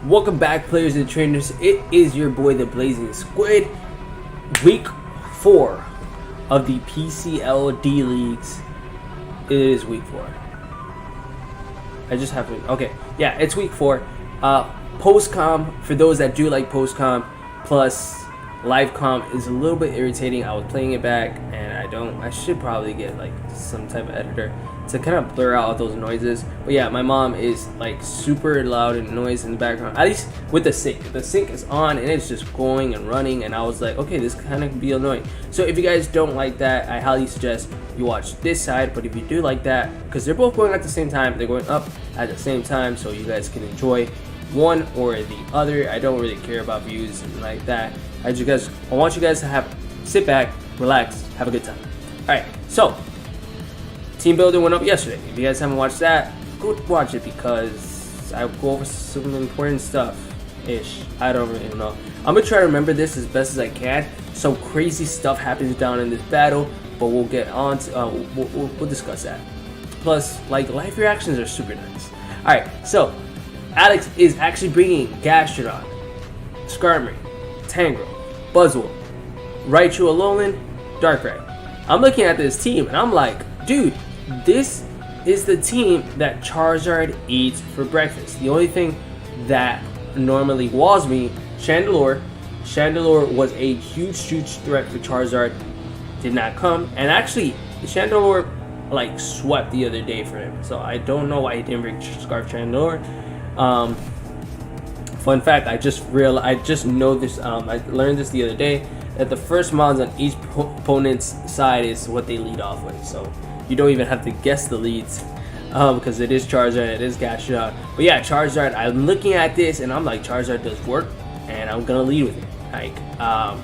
Welcome back, players and trainers. It is your boy, the Blazin Squid. Week 4 of the PCL D-Leagues. It is week 4. I just have to... Okay, yeah, it's week 4. Post-com, for those that do like post-com, plus live com is a little bit irritating. I was playing it back, and I should probably get like some type of editor to kind of blur out all those noises. But yeah, my mom is like super loud and noise in the background, at least with the sink. The sink is on and it's just going and running, and I was like, okay, this kind of be annoying. So if you guys don't like that, I highly suggest you watch this side. But if you do like that, because they're both going at the same time, they're going up at the same time, so you guys can enjoy one or the other. I don't really care about views and like that. I want you guys to sit back, relax, have a good time. All right, so team building went up yesterday. If you guys haven't watched that, go watch it, because I go over some important stuff ish. I don't really know. I'm gonna try to remember this as best as I can. Some crazy stuff happens down in this battle, but we'll get on to we'll discuss that. Plus, like, live reactions are super nice. All right, so Alex is actually bringing Gastrodon, Skarmory, Tangrowth, Buzzwole, Raichu Alolan, Darkrai. I'm looking at this team and I'm like, dude, this is the team that Charizard eats for breakfast. The only thing that normally walls me, Chandelure. Chandelure was a huge threat for Charizard. Did not come, and actually Chandelure like swept the other day for him. So I don't know why he didn't bring Scarf Chandelure. Fun fact, I just know this. I learned this the other day, that the first mons on each opponent's side is what they lead off with. So you don't even have to guess the leads, because it is Charizard, it is Gastrodon. But yeah, Charizard, I'm looking at this and I'm like, Charizard does work, and I'm gonna lead with it. Like, I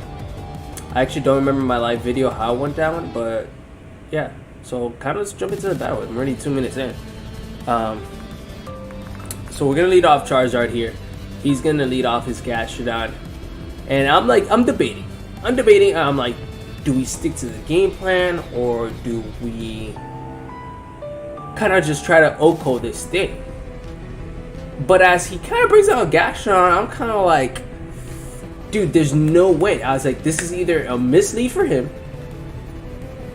actually don't remember my live video how it went down, but yeah. So kind of let's jump into the battle. I'm already 2 minutes in. So we're gonna lead off Charizard here. He's gonna lead off his Gastrodon, and I'm debating. I'm like, do we stick to the game plan, or do we kind of just try to OHKO this thing? But as he kind of brings out Gastrodon, I'm kind of like, dude, there's no way. I was like, this is either a mislead for him.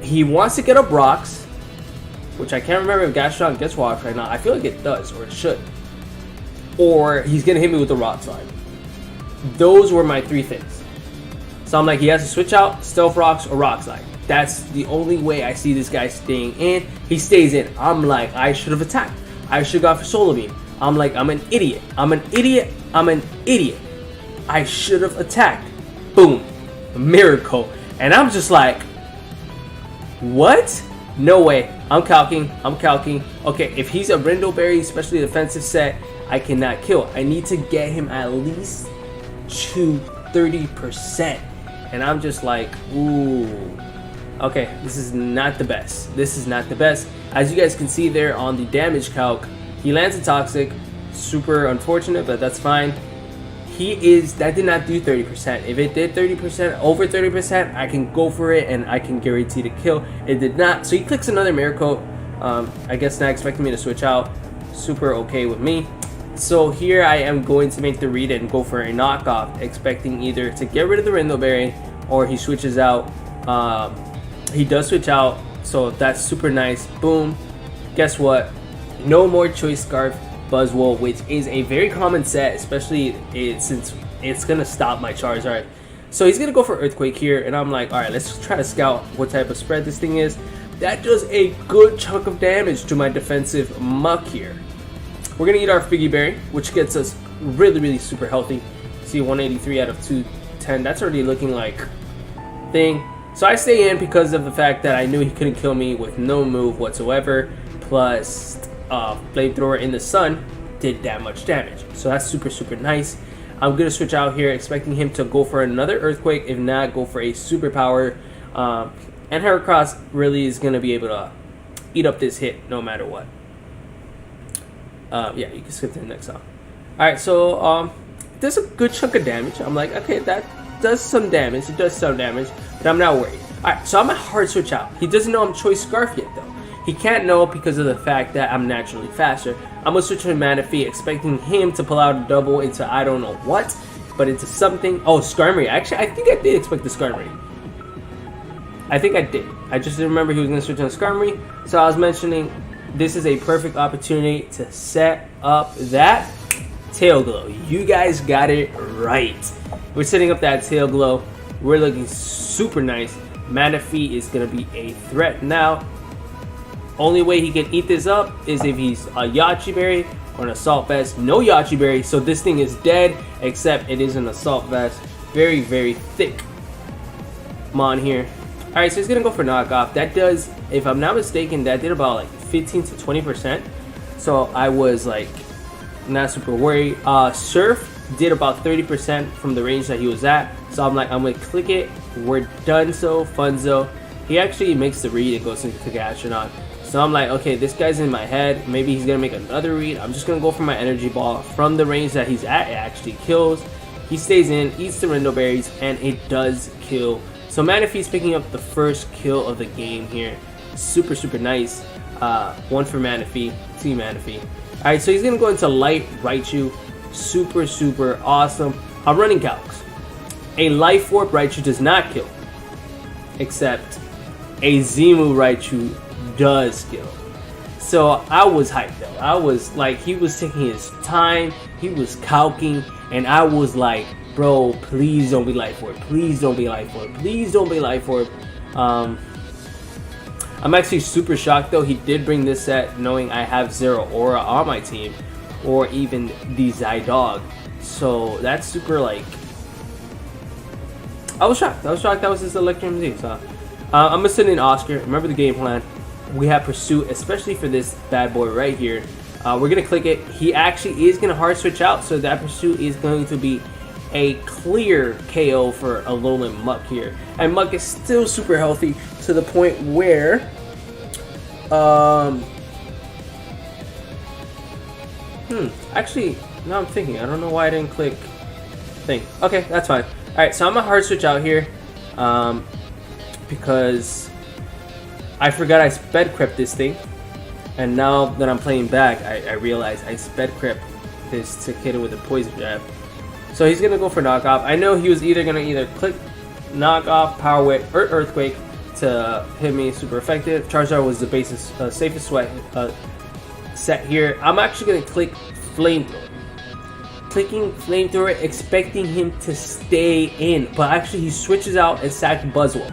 He wants to get up rocks, which I can't remember if Gastrodon gets rocks right now. I feel like it does, or it should. Or he's gonna hit me with the rock slide. Those were my three things. So I'm like, he has to switch out Stealth Rocks or Rock Slide. That's the only way I see this guy staying in. He stays in. I'm like, I should have attacked. I should have gone for Solar Beam. I'm like, I'm an idiot. I should have attacked. Boom. A miracle. And I'm just like, what? No way. I'm calking. Okay, if he's a Rindoberry, especially the defensive set, I cannot kill. I need to get him at least to 30%. And I'm just like, ooh. Okay, this is not the best. As you guys can see there on the damage calc, he lands a Toxic. Super unfortunate, but that's fine. That did not do 30%. If it did 30%, over 30%, I can go for it and I can guarantee to kill. It did not. So he clicks another Miracle. I guess not expecting me to switch out. Super okay with me. So here I am going to make the read and go for a knockoff, expecting either to get rid of the Rindoberry or he switches out. He does switch out, so that's super nice. Boom. Guess what? No more Choice Scarf Buzzwole, which is a very common set, especially since it's gonna stop my Charizard. So he's gonna go for Earthquake here, and I'm like, all right, let's try to scout what type of spread this thing is. That does a good chunk of damage to my defensive Muck here. We're gonna eat our Figgy Berry, which gets us really super healthy. See, 183 out of 210. That's already looking like thing. So I stay in because of the fact that I knew he couldn't kill me with no move whatsoever. Plus, Flamethrower in the sun did that much damage. So that's super nice. I'm gonna switch out here, expecting him to go for another Earthquake. If not, go for a Superpower. And Heracross really is gonna be able to eat up this hit no matter what. Yeah, you can skip to the next song. Alright, so there's a good chunk of damage. I'm like, okay, that does some damage. It does some damage, but I'm not worried. Alright, so I'm a hard switch out. He doesn't know I'm Choice Scarf yet, though. He can't know because of the fact that I'm naturally faster. I'm gonna switch to Manaphy, expecting him to pull out a double into I don't know what, but into something. Oh, Skarmory. Actually, I think I did expect the Skarmory. I think I did. I just didn't remember he was gonna switch on Skarmory. So I was mentioning this is a perfect opportunity to set up that Tail Glow. You guys got it right. We're setting up that Tail Glow. We're looking super nice. Manaphy is going to be a threat now. Only way he can eat this up is if he's a Yachi Berry or an Assault Vest. No Yachi Berry, so this thing is dead, except it is an Assault Vest. Very, very thick Mon here. Alright, so he's going to go for knockoff. That does, if I'm not mistaken, that did about like 15 to 20%. So I was like not super worried. Surf did about 30% from the range that he was at. So I'm like, I'm going to click it. We're done so, Funzo. He actually makes the read and goes into Astronaut. So I'm like, okay, this guy's in my head. Maybe he's going to make another read. I'm just going to go for my Energy Ball. From the range that he's at, it actually kills. He stays in, eats the Rindo Berries, and it does kill. So Manaphy's picking up the first kill of the game here. Super, super nice. One for Manaphy, two Manaphy. Alright, so he's going to go into Light Raichu. Super, super awesome. I'm running calcs. A Life Orb Raichu does not kill. Except a Zimu Raichu does kill. So I was hyped though. I was like, he was taking his time. He was calking. And I was like, bro, please don't be Life Orb. Please don't be Life Orb. Please don't be Life Orb. I'm actually super shocked though. He did bring this set knowing I have Zero Aura on my team. Or even the Zydog. So that's super like... I was shocked. That was his Electrum Z. So I'm gonna send in Oscar. Remember the game plan. We have Pursuit, especially for this bad boy right here. We're gonna click it. He actually is gonna hard switch out, so that Pursuit is going to be a clear KO for Alolan Muck here. And Muck is still super healthy to the point where actually, now I'm thinking. I don't know why I didn't click thing. Okay, that's fine. Alright, so I'm gonna hard switch out here because I forgot I sped crept this thing, and now that I'm playing back, I realize I sped crept this to hit it with a Poison Jab. So he's gonna go for knockoff. I know he was either gonna click knockoff, Power Whip, or Earthquake to hit me super effective. Charizard was the safest sweat set here. I'm actually gonna click Flamethrower. Clicking Flamethrower, expecting him to stay in, but actually he switches out and sacks Buzzwole.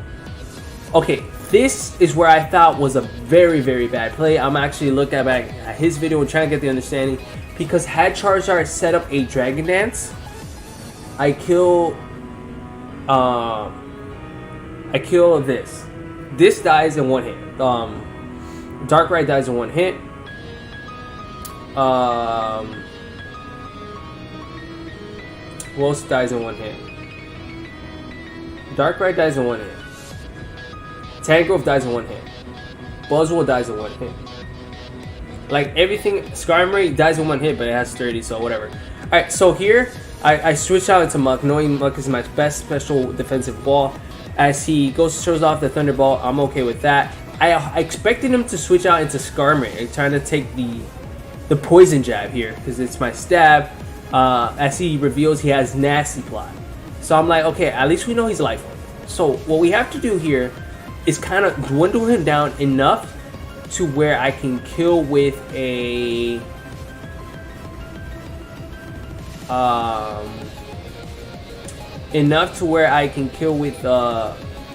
Okay, this is where I thought was a very, very bad play. I'm actually looking back at his video and trying to get the understanding, because had Charizard set up a Dragon Dance, I kill this. This dies in one hit. Darkrai dies in one hit. Who else dies in one hit? Darkrai dies in one hit. Tangrowth dies in one hit. Buzzwole dies in one hit. Like everything, Skarmory dies in one hit, but it has 30, so whatever. Alright, so here, I switch out into Muck, knowing Muck is my best special defensive ball. As he shows off the Thunderbolt, I'm okay with that. I expected him to switch out into Skarmory, trying to take the Poison Jab here, because it's my stab. As he reveals, he has Nasty Plot. So I'm like, okay, at least we know he's Life Orb. So what we have to do here is kind of dwindle him down enough to where I can kill with a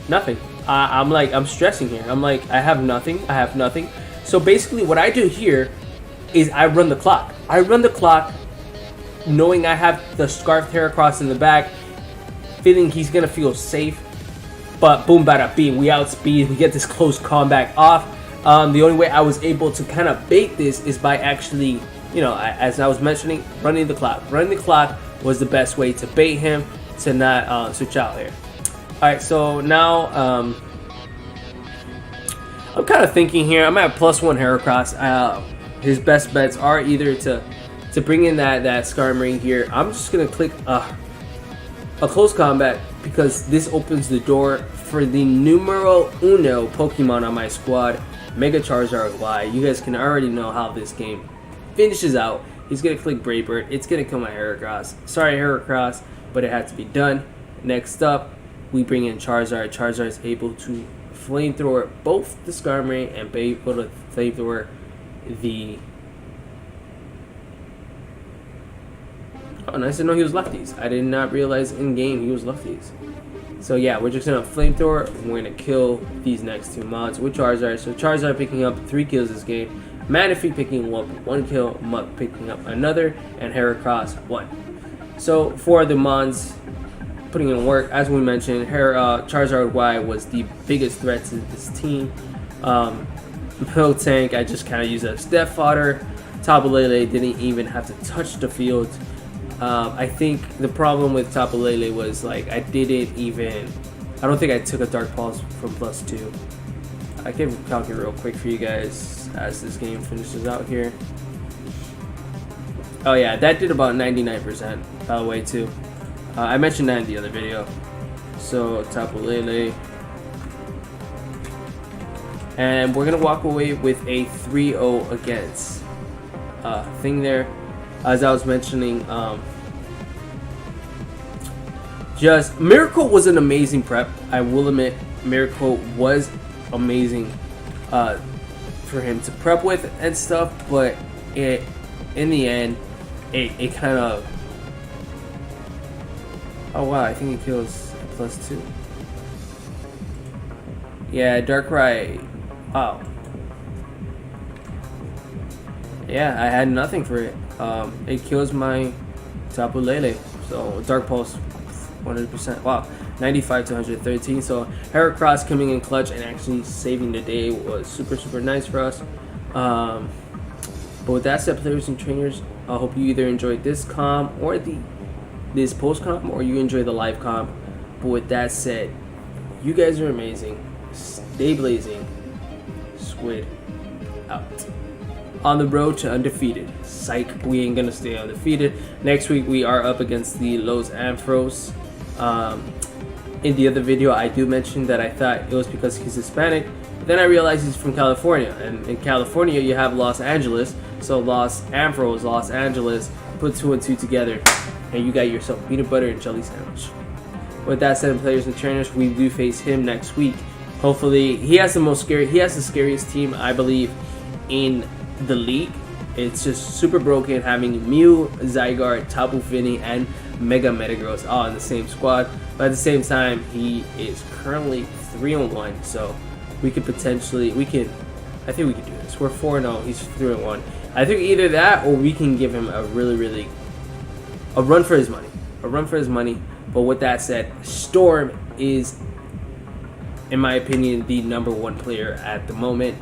nothing. I'm stressing here. I'm like, I have nothing. So basically what I do here is I run the clock. Knowing I have the Scarf Heracross in the back, feeling he's gonna feel safe. But boom, bada bing, we outspeed, we get this close combat off. The only way I was able to kind of bait this is by actually, you know, as I was mentioning, running the clock. Running the clock was the best way to bait him to not switch out here. Alright, so now I'm kind of thinking here, I'm at +1 Heracross. His best bets are either to bring in that Skarmory here. I'm just gonna click a close combat, because this opens the door for the numero uno Pokemon on my squad. Mega Charizard Y. You guys can already know how this game finishes out. He's going to click Brave Bird. It's going to kill my Heracross. Sorry, Heracross, but it had to be done. Next up, we bring in Charizard. Charizard is able to flamethrower both the Skarmory and be able to flamethrower the... Oh, nice to know he was lefties. I did not realize in game he was lefties. So yeah, we're just gonna flamethrower. We're gonna kill these next 2 mods with Charizard. So Charizard picking up 3 kills this game, Manaphy picking up 1 kill, Muck picking up another, and Heracross 1. So for the mods putting in work, as we mentioned, Charizard Y was the biggest threat to this team. Tank, I just kind of used as death fodder. Tapu Lele didn't even have to touch the field. I think the problem with Tapu Lele was like I don't think I took a Dark Pulse from +2. I can calculate real quick for you guys as this game finishes out here. Oh yeah, that did about 99% by the way too. I mentioned that in the other video. So Tapu Lele. And we're gonna walk away with a 3-0 against thing there. As I was mentioning, just Miracle was an amazing prep. I will admit, Miracle was amazing for him to prep with and stuff. But in the end, it kind of. Oh wow! I think it kills +2. Yeah, Darkrai. Wow. Yeah, I had nothing for it. It kills my Tapu Lele. So Dark Pulse 100%. Wow. 95 to 113. So Heracross coming in clutch and actually saving the day was super nice for us. But with that said, players and trainers, I hope you either enjoyed this comp or this post comp, or you enjoy the live comp. But with that said, you guys are amazing. Stay blazing. Squid out. On the road to undefeated. Psych, we ain't gonna stay undefeated. Next week we are up against the Los Ampharos. In the other video I do mention that I thought it was because he's Hispanic, but then I realized he's from California, and in California you have Los Angeles, so Los Ampharos, Los Angeles, put 2 and 2 together and you got yourself a peanut butter and jelly sandwich. With that said, players and trainers, we do face him next week. Hopefully he has the scariest team I believe in the league. It's just super broken having Mew, Zygarde, Tapu Fini, and Mega Metagross all in the same squad. But at the same time, he is currently 3-1, so we could potentially, I think we could do this. We're 4-0, he's 3-1. I think either that or we can give him a a run for his money. A run for his money. But with that said, Storm is, in my opinion, the #1 player at the moment.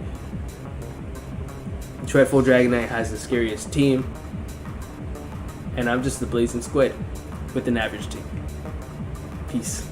Dreadful Dragonite has the scariest team, and I'm just the Blazin Squid with an average team. Peace.